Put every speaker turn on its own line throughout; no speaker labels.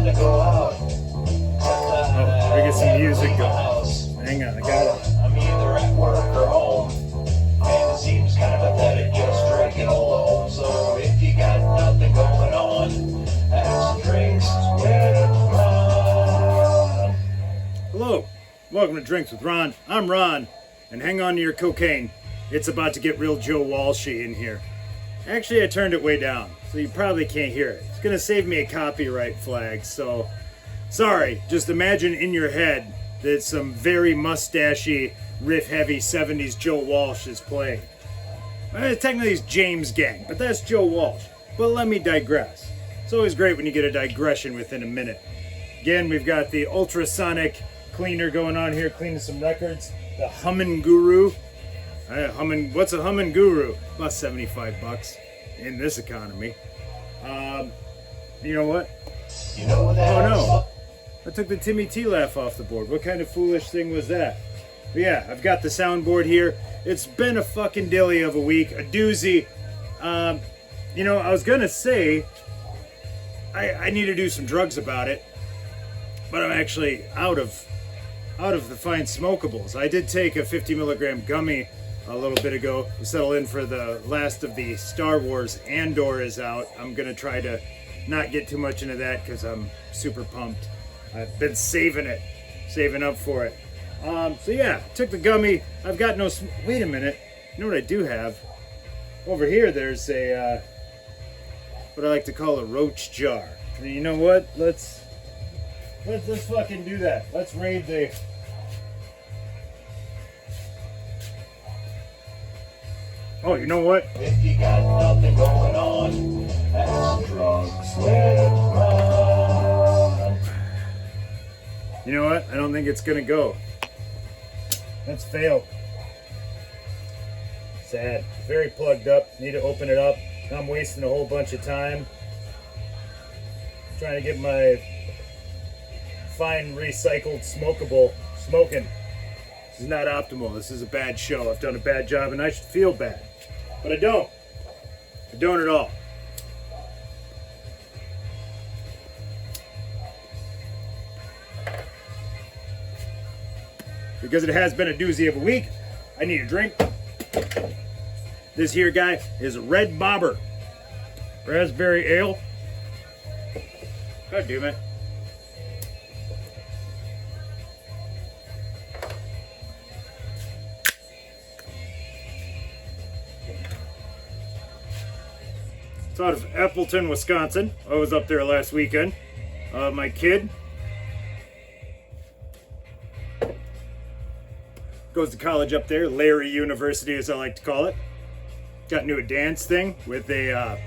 fun to go out.
Oh, we get some music going. Hang on, I got it.
I'm either at work or home. And it seems kind of pathetic just drinking alone. So if you got nothing going on, have some drinks with Ron.
Hello, welcome to Drinks with Ron. I'm Ron, and hang on to your cocaine. It's about to get real Joe Walshy in here. Actually, I turned it way down, so you probably can't hear it. It's gonna save me a copyright flag, so sorry. Just imagine in your head that some very mustachy, riff-heavy 70s Joe Walsh is playing. Technically it's James Gang, but that's Joe Walsh. But let me digress. It's always great when you get a digression within a minute. Again, we've got the ultrasonic cleaner going on here, cleaning some records. The Hummin' Guru. What's a Hummin' Guru? About 75 bucks in this economy. You know what?
You know that?
Oh no. I took the Timmy T laugh off the board. What kind of foolish thing was that? But yeah, I've got the soundboard here. It's been a fucking dilly of a week, a doozy. You know, I was gonna say I need to do some drugs about it, but I'm actually out of the fine smokables. I did take a 50 milligram gummy a little bit ago. We settled in for the last of the Star Wars. Andor is out. I'm gonna try to not get too much into that because I'm super pumped. I've been saving up for it. So yeah, took the gummy. I've got no. Wait a minute. You know what I do have? Over here, there's a what I like to call a roach jar. And you know what? Let's fucking do that. Let's raid the. Oh, you know what?
If you got nothing going on, have some drinks with Ron.
You know what? I don't think it's gonna go. Let's fail. Sad. Very plugged up. Need to open it up. I'm wasting a whole bunch of time trying to get my fine recycled smokable smoking. This is not optimal. This is a bad show. I've done a bad job and I should feel bad. But I don't. I don't at all. Because it has been a doozy of a week, I need a drink. This here guy is Red Bobber Raspberry Ale. God damn it. It's out of Appleton, Wisconsin. I was up there last weekend. My kid goes to college up there, Larry University as I like to call it. Got into a dance thing with a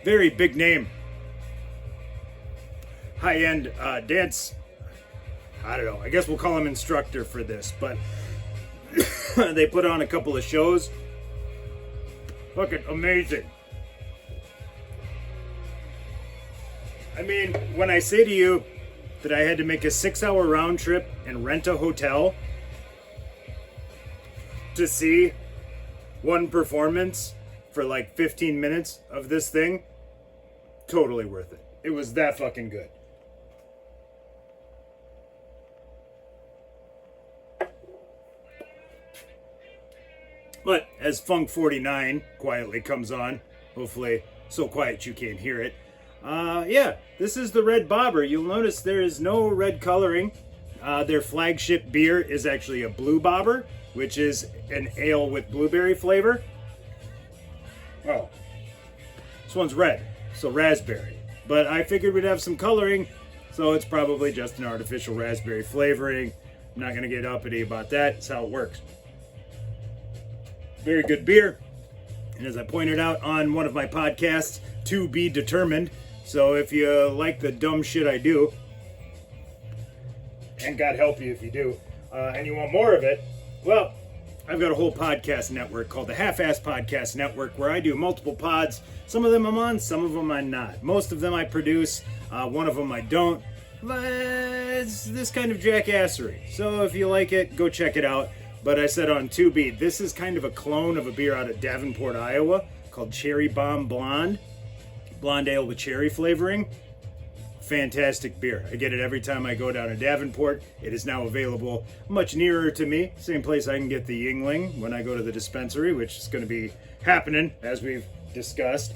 very big name, high-end dance, I don't know, I guess we'll call him instructor for this, but they put on a couple of shows. Fucking amazing. I mean, when I say to you that I had to make a 6-hour round trip and rent a hotel to see one performance for like 15 minutes of this thing, totally worth it. It was that fucking good. But as Funk 49 quietly comes on, hopefully so quiet you can't hear it, yeah, this is the Red Bobber. You'll notice there is no red coloring. Their flagship beer is actually a Blue Bobber, which is an ale with blueberry flavor. Oh, this one's red, so raspberry. But I figured we'd have some coloring, so it's probably just an artificial raspberry flavoring. I'm not gonna get uppity about that. It's how it works. Very good beer. And as I pointed out on one of my podcasts, to be determined. So if you like the dumb shit I do, and God help you if you do, and you want more of it, well, I've got a whole podcast network called the Half-Ass Podcast Network where I do multiple pods. Some of them I'm on, some of them I'm not. Most of them I produce, one of them I don't. But it's this kind of jackassery. So if you like it, go check it out. But I said on Tubi, this is kind of a clone of a beer out of Davenport, Iowa called Cherry Bomb Blonde. Blonde ale with cherry flavoring. fantastic beer. I get it every time I go down to Davenport. It is now available much nearer to me. Same place I can get the Yingling when I go to the dispensary, which is going to be happening as we've discussed.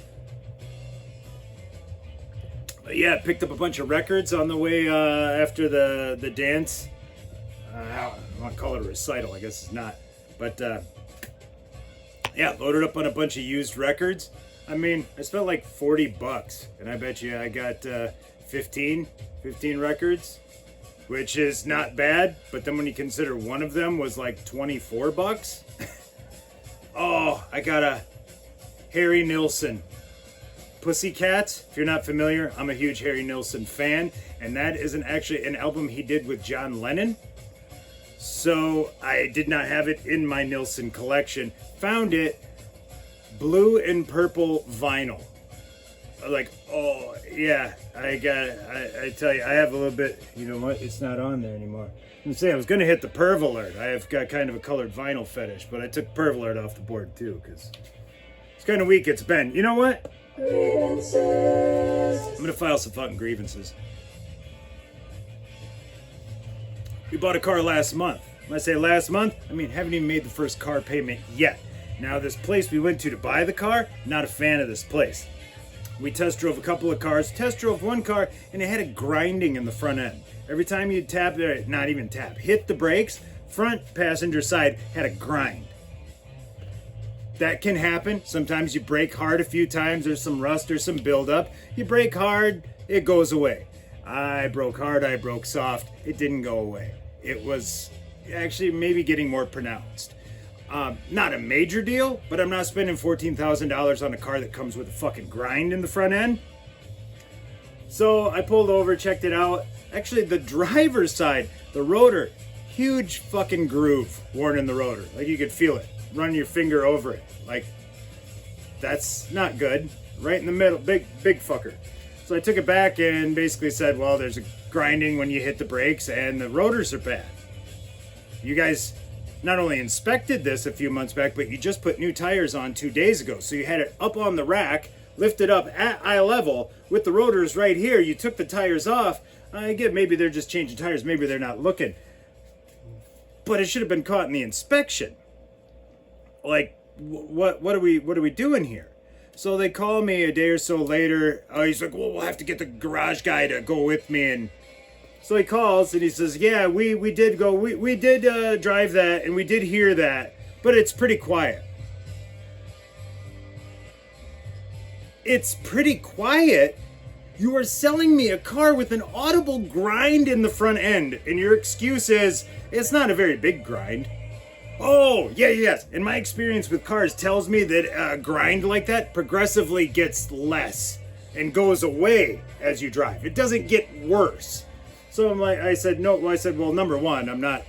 But yeah, picked up a bunch of records on the way after the dance. I want to call it a recital. I guess it's not. But yeah, loaded up on a bunch of used records. I mean, I spent like $40, and I bet you I got 15 records, which is not bad. But then when you consider one of them was like $24. Oh, I got a Harry Nilsson. Pussycats. If you're not familiar, I'm a huge Harry Nilsson fan, and that isn't actually an album he did with John Lennon. So I did not have it in my Nilsson collection. Found it blue and purple vinyl. Like, oh yeah, I got it. I tell you, I have a little bit. You know what? It's not on there anymore. I'm saying I was gonna hit the Perv Alert. I have got kind of a colored vinyl fetish, but I took Perv Alert off the board too because it's kind of weak. It's been. You know what? Grievances. I'm gonna file some fucking grievances. We bought a car last month. When I say last month, I mean haven't even made the first car payment yet. Now this place we went to buy the car, not a fan of this place. We test drove a couple of cars, test drove one car, and it had a grinding in the front end. Every time you tap, not even tap, hit the brakes, front passenger side had a grind. That can happen. Sometimes you brake hard a few times, there's some rust or some buildup. You brake hard, it goes away. I broke hard, I broke soft, it didn't go away. It was actually maybe getting more pronounced. Not a major deal, but I'm not spending $14,000 on a car that comes with a fucking grind in the front end. So I pulled over, checked it out. Actually, the driver's side, the rotor, huge fucking groove worn in the rotor. Like you could feel it. Run your finger over it. Like, that's not good. Right in the middle, big fucker. So I took it back and basically said, well, there's a grinding when you hit the brakes and the rotors are bad. You guys not only inspected this a few months back, but you just put new tires on 2 days ago. So you had it up on the rack, lifted up at eye level with the rotors right here. You took the tires off. I get maybe they're just changing tires. Maybe they're not looking. But it should have been caught in the inspection. Like, what are we doing here? So they call me a day or so later. He's like, well, we'll have to get the garage guy to go with me. And so he calls and he says, yeah, we did go, we did drive that and we did hear that, but it's pretty quiet. It's pretty quiet? You are selling me a car with an audible grind in the front end, and your excuse is, it's not a very big grind. Oh, yes. And my experience with cars tells me that a grind like that progressively gets less and goes away as you drive. It doesn't get worse. So I said, well, number one, I'm not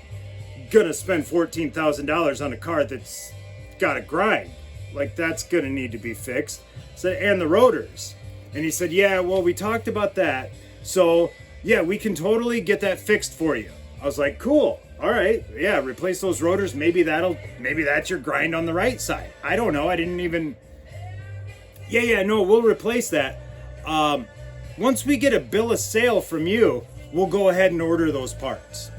gonna spend $14,000 on a car that's got a grind. Like, that's gonna need to be fixed. So, and the rotors. And he said, yeah, well, we talked about that. So, yeah, we can totally get that fixed for you. I was like, cool. All right, yeah, replace those rotors. Maybe that's your grind on the right side. I don't know. I didn't even. Yeah, no, we'll replace that. Once we get a bill of sale from you, we'll go ahead and order those parts.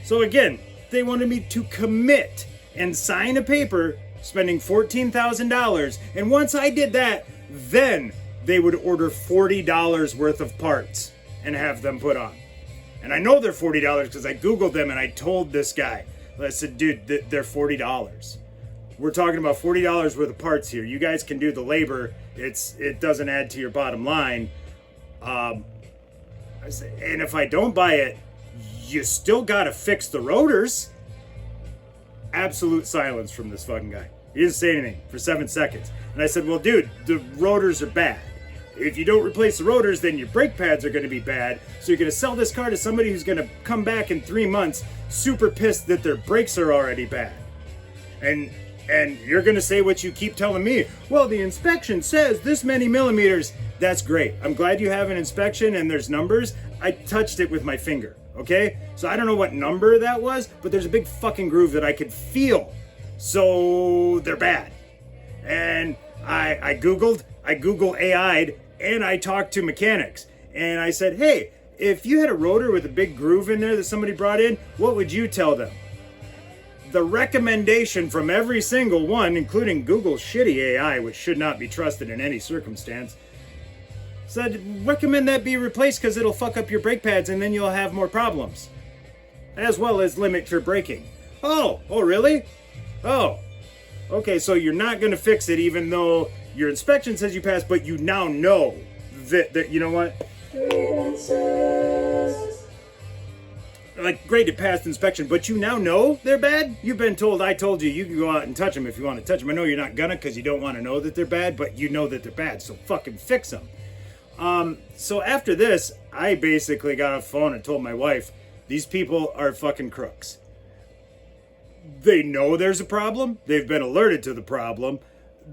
So again, they wanted me to commit and sign a paper spending $14,000. And once I did that, then they would order $40 worth of parts and have them put on. And I know they're $40 because I Googled them and I told this guy. I said, dude, they're $40. We're talking about $40 worth of parts here. You guys can do the labor. It doesn't add to your bottom line. I said, and if I don't buy it, you still got to fix the rotors. Absolute silence from this fucking guy. He didn't say anything for 7 seconds. And I said, well, dude, the rotors are bad. If you don't replace the rotors, then your brake pads are going to be bad. So you're going to sell this car to somebody who's going to come back in 3 months super pissed that their brakes are already bad. And you're going to say what you keep telling me. Well, the inspection says this many millimeters. That's great. I'm glad you have an inspection and there's numbers. I touched it with my finger, okay? So I don't know what number that was, but there's a big fucking groove that I could feel. So they're bad. And I Google AI'd, And I talked to mechanics and I said, hey, if you had a rotor with a big groove in there that somebody brought in, what would you tell them? The recommendation from every single one, including Google's shitty AI, which should not be trusted in any circumstance, said recommend that be replaced because it'll fuck up your brake pads and then you'll have more problems, as well as limit your braking. Oh, really? Oh, okay, so you're not going to fix it even though your inspection says you passed, but you now know that you know what?
Grievances.
Like, great, it passed inspection, but you now know they're bad? You've been told, I told you, you can go out and touch them if you want to touch them. I know you're not gonna because you don't want to know that they're bad, but you know that they're bad, so fucking fix them. So after this, I basically got off the phone and told my wife, these people are fucking crooks. They know there's a problem. They've been alerted to the problem.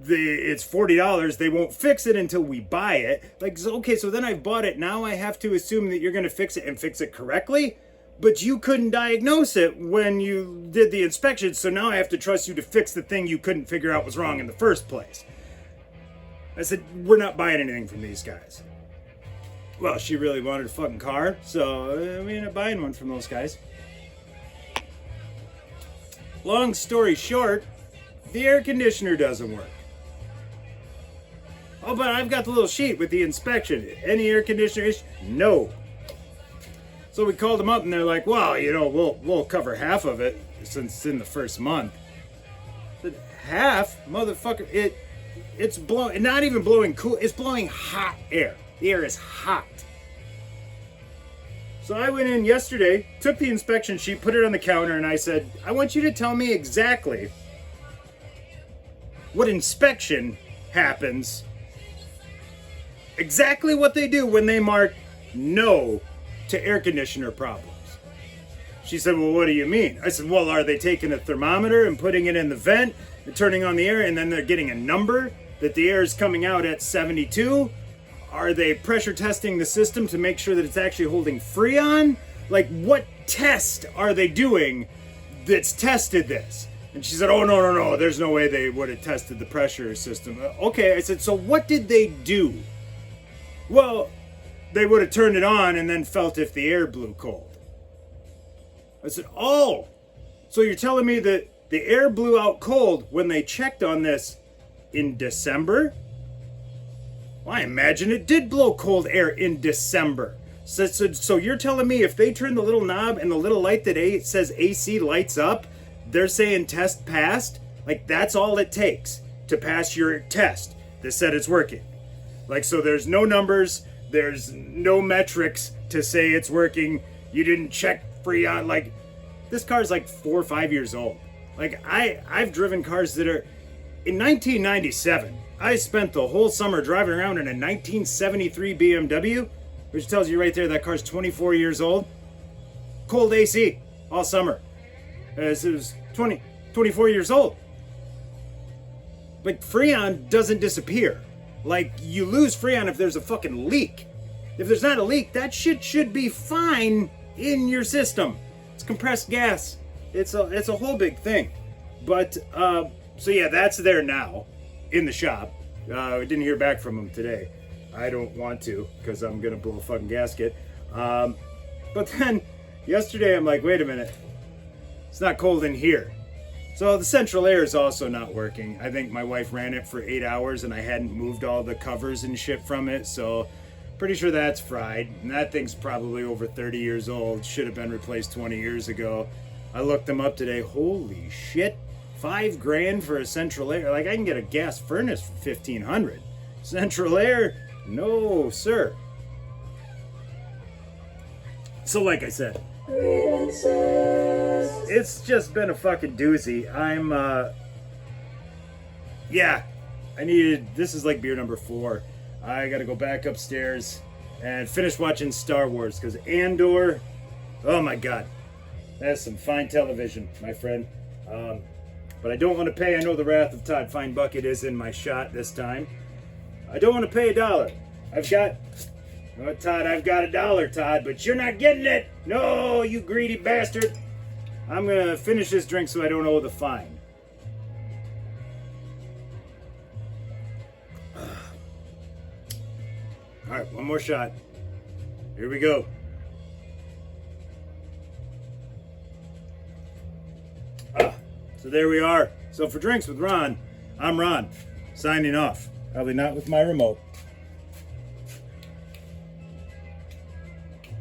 It's $40. They won't fix it until we buy it. Like, okay, so then I've bought it. Now I have to assume that you're going to fix it and fix it correctly? But you couldn't diagnose it when you did the inspection, so now I have to trust you to fix the thing you couldn't figure out was wrong in the first place. I said, we're not buying anything from these guys. Well, she really wanted a fucking car, so we ended up buying one from those guys. Long story short, the air conditioner doesn't work. Oh, but I've got the little sheet with the inspection. Any air conditioner issue? No. So we called them up and they're like, well, you know, we'll cover half of it since it's in the first month. I said, half? Motherfucker, it's blowing, not even blowing cool, it's blowing hot air. The air is hot. So I went in yesterday, took the inspection sheet, put it on the counter, and I said, I want you to tell me exactly what inspection happens, exactly what they do when they mark no to air conditioner problems. She said, well, what do you mean? I said, well, are they taking a thermometer and putting it in the vent and turning on the air and then they're getting a number that the air is coming out at 72? Are they pressure testing the system to make sure that it's actually holding Freon? Like, what test are they doing that's tested this? And she said, oh, no, there's no way they would have tested the pressure system. Okay, I said, so what did they do? Well, they would have turned it on and then felt if the air blew cold. I said, oh, so you're telling me that the air blew out cold when they checked on this in December? Well, I imagine it did blow cold air in December. So you're telling me if they turn the little knob and the little light that says AC lights up, they're saying test passed? Like, that's all it takes to pass your test that said it's working. Like, so there's no numbers, there's no metrics to say it's working. You didn't check Freon. Like, this car's like 4 or 5 years old. Like, I've driven cars that are... In 1997, I spent the whole summer driving around in a 1973 BMW, which tells you right there that car's 24 years old. Cold AC all summer. As it was 24 years old. But Freon doesn't disappear. Like, you lose Freon if there's a fucking leak. If there's not a leak, that shit should be fine in your system. It's compressed gas. It's a whole big thing. But, so yeah, that's there now in the shop. I didn't hear back from them today. I don't want to because I'm going to blow a fucking gasket. But then yesterday I'm like, wait a minute. It's not cold in here. So the central air is also not working. I think my wife ran it for 8 hours and I hadn't moved all the covers and shit from it. So pretty sure that's fried. And that thing's probably over 30 years old. Should have been replaced 20 years ago. I looked them up today. Holy shit. $5,000 for a central air. Like, I can get a gas furnace for $1,500. Central air? No, sir. So like I said,
Grievances.
it's just been a fucking doozy. Yeah, this is like beer number 4. I gotta go back upstairs and finish watching Star Wars, because Andor, oh my god, that's some fine television, my friend. But I don't want to pay. I know the Wrath of Todd Fine Bucket is in my shot this time. I don't want to pay $1. I've got $1, Todd, but you're not getting it. No, you greedy bastard. I'm going to finish this drink so I don't owe the fine. All right, one more shot. Here we go. So there we are. So for Drinks with Ron, I'm Ron, signing off. Probably not with my remote.